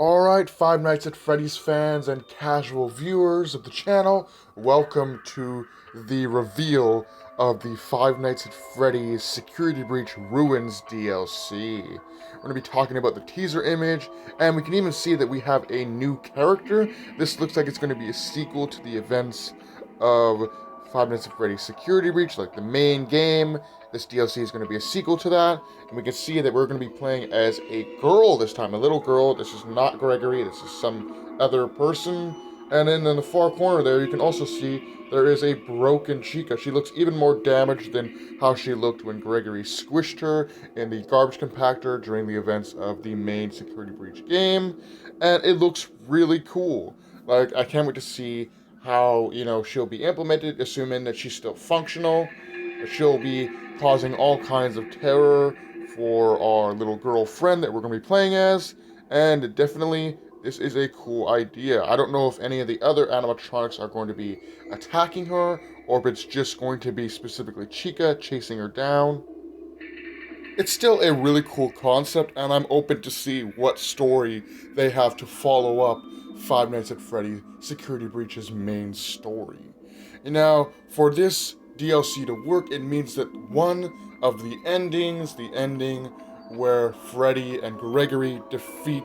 Alright, Five Nights at Freddy's fans and casual viewers of the channel, welcome to the reveal of the Five Nights at Freddy's Security Breach Ruins DLC. We're going to be talking about the teaser image, and we can even see that we have a new character. This looks like it's going to be a sequel to the events of Five Nights at Freddy's Security Breach, like the main game. This DLC is going to be a sequel to that, and we can see that we're going to be playing as a girl this time, a little girl. This is not Gregory, this is some other person. And then in the far corner there, you can also see there is a broken Chica. She looks even more damaged than how she looked when Gregory squished her in the garbage compactor during the events of the main Security Breach game. And it looks really cool. Like, I can't wait to see how, she'll be implemented, assuming that she's still functional. She'll be causing all kinds of terror for our little girlfriend that we're going to be playing as, and definitely this is a cool idea. I don't know if any of the other animatronics are going to be attacking her, or if it's just going to be specifically Chica chasing her down. It's still a really cool concept, and I'm open to see what story they have to follow up Five Nights at Freddy's Security Breach's main story. And now, for this DLC to work, it means that one of the endings, the ending where Freddy and Gregory defeat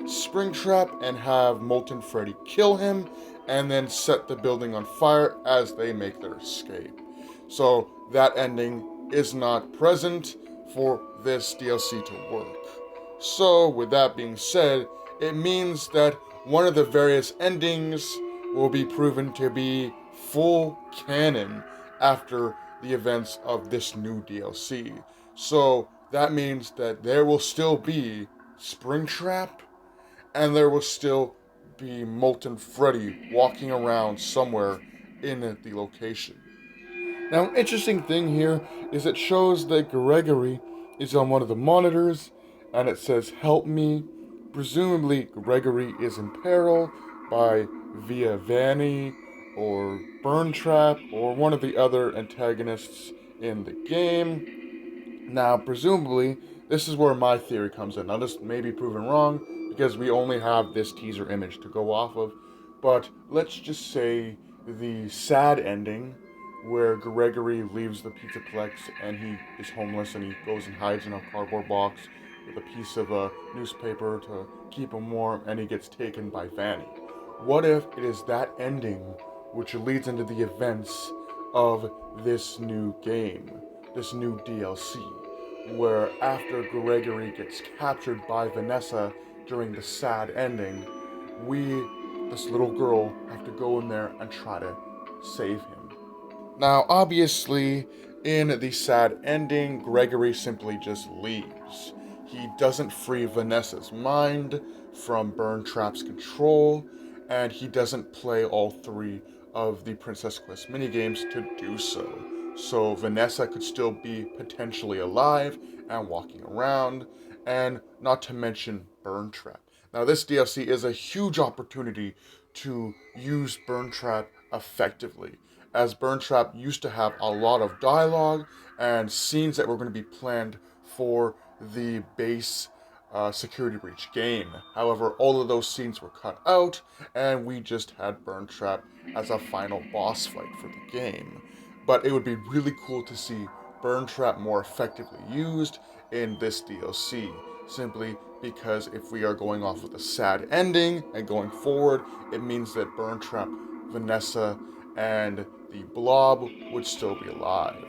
Springtrap and have Molten Freddy kill him, and then set the building on fire as they make their escape. So that ending is not present for this DLC to work. So, with that being said, it means that one of the various endings will be proven to be full canon after the events of this new DLC. So, that means that there will still be Springtrap, and there will still be Molten Freddy walking around somewhere in the location. Now, an interesting thing here is it shows that Gregory is on one of the monitors, and it says, "Help me." Presumably, Gregory is in peril by via Vanny or Burntrap or one of the other antagonists in the game. Now, presumably, this is where my theory comes in. Now, this may be proven wrong because we only have this teaser image to go off of, but let's just say the sad ending where Gregory leaves the Pizzaplex and he is homeless and he goes and hides in a cardboard box with a piece of a newspaper to keep him warm, and he gets taken by Vanny. What if it is that ending which leads into the events of this new game, this new DLC, where after Gregory gets captured by Vanessa during the sad ending, this little girl, have to go in there and try to save him. Now, obviously, in the sad ending, Gregory simply just leaves. He doesn't free Vanessa's mind from Burntrap's control, and he doesn't play all three of the Princess Quest minigames to do so. So Vanessa could still be potentially alive and walking around, and not to mention Burntrap. Now, this DLC is a huge opportunity to use Burntrap effectively, as Burntrap used to have a lot of dialogue and scenes that were going to be planned for the base Security Breach game. However, all of those scenes were cut out, and we just had Burntrap as a final boss fight for the game. But it would be really cool to see Burntrap more effectively used in this DLC, simply because if we are going off with a sad ending and going forward, it means that Burntrap, Vanessa, and the Blob would still be alive.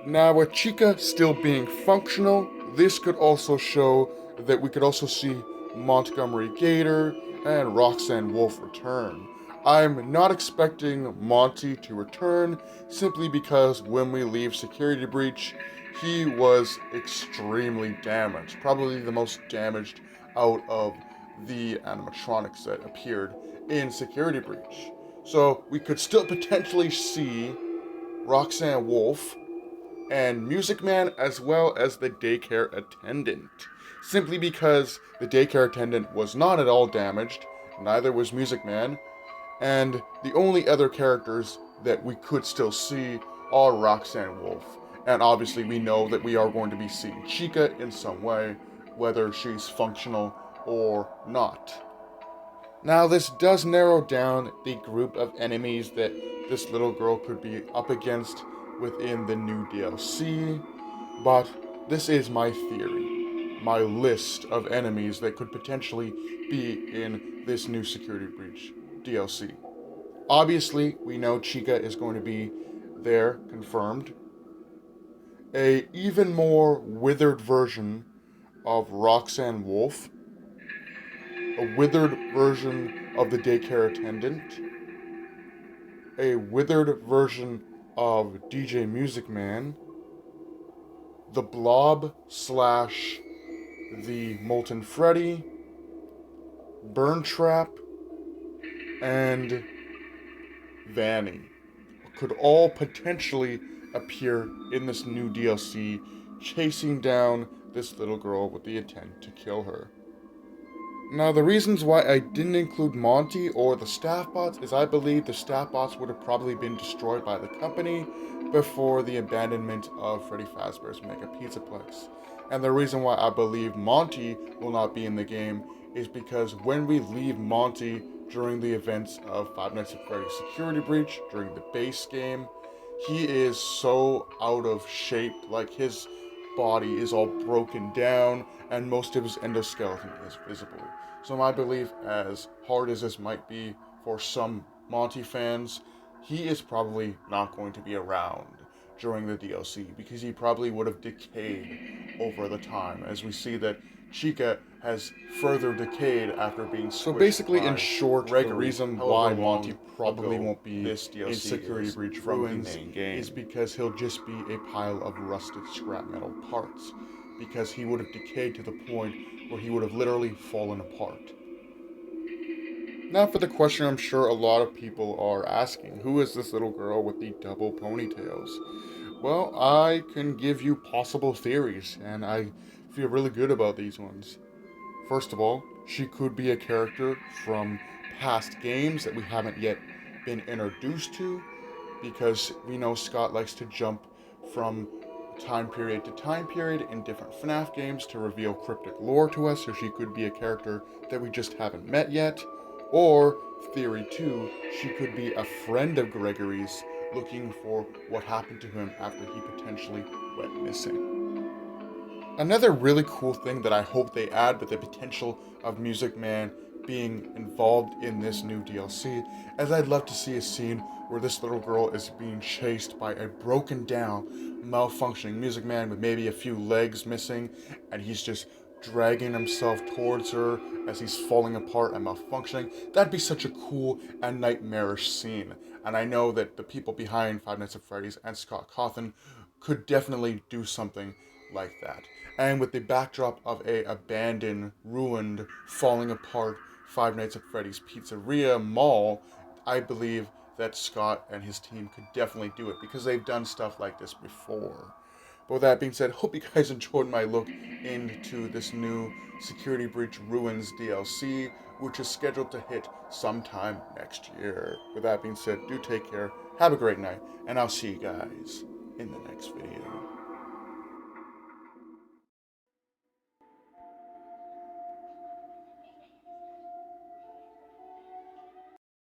Now, with Chica still being functional, this could also show that we could also see Montgomery Gator and Roxanne Wolf return. I'm not expecting Monty to return simply because when we leave Security Breach, he was extremely damaged. Probably the most damaged out of the animatronics that appeared in Security Breach. So we could still potentially see Roxanne Wolf and Music Man as well as the daycare attendant. Simply because the daycare attendant was not at all damaged, neither was Music Man, and the only other characters that we could still see are Roxanne Wolf. And obviously we know that we are going to be seeing Chica in some way, whether she's functional or not. Now, this does narrow down the group of enemies that this little girl could be up against within the new DLC, but this is my theory, my list of enemies that could potentially be in this new Security Breach DLC. Obviously, we know Chica is going to be there, confirmed. A even more withered version of Roxanne Wolf, a withered version of the daycare attendant, a withered version of DJ Music Man, the Blob slash the Molten Freddy, Burn Trap, and Vanny could all potentially appear in this new DLC, chasing down this little girl with the intent to kill her. Now, the reasons why I didn't include Monty or the staff bots is I believe the staff bots would have probably been destroyed by the company before the abandonment of Freddy Fazbear's Mega Pizzaplex. And the reason why I believe Monty will not be in the game is because when we leave Monty during the events of Five Nights at Freddy's Security Breach, during the base game, he is so out of shape, like his body is all broken down and most of his endoskeleton is visible. So my belief, as hard as this might be for some Monty fans, he is probably not going to be around during the DLC because he probably would have decayed over the time, as we see that Chica has further decayed after being squished. So basically, in short, Gregory, the reason why Monty probably won't be this DLC in Security Breach Ruins is because he'll just be a pile of rusted scrap metal parts, because he would have decayed to the point where he would have literally fallen apart. Now for the question I'm sure a lot of people are asking, who is this little girl with the double ponytails? Well, I can give you possible theories, and I feel really good about these ones. First of all, she could be a character from past games that we haven't yet been introduced to, because we know Scott likes to jump from time period to time period in different FNAF games to reveal cryptic lore to us, so she could be a character that we just haven't met yet. Or, theory 2, she could be a friend of Gregory's looking for what happened to him after he potentially went missing. Another really cool thing that I hope they add with the potential of Music Man being involved in this new DLC, as I'd love to see a scene where this little girl is being chased by a broken down, malfunctioning Music Man with maybe a few legs missing, and he's just dragging himself towards her as he's falling apart and malfunctioning. That'd be such a cool and nightmarish scene, and I know that the people behind Five Nights at Freddy's and Scott Cawthon could definitely do something like that. And with the backdrop of a abandoned, ruined, falling apart Five Nights at Freddy's Pizzeria mall, I believe that Scott and his team could definitely do it because they've done stuff like this before. But with that being said, hope you guys enjoyed my look into this new Security Breach Ruins DLC, which is scheduled to hit sometime next year. With that being said, do take care, have a great night, and I'll see you guys in the next video.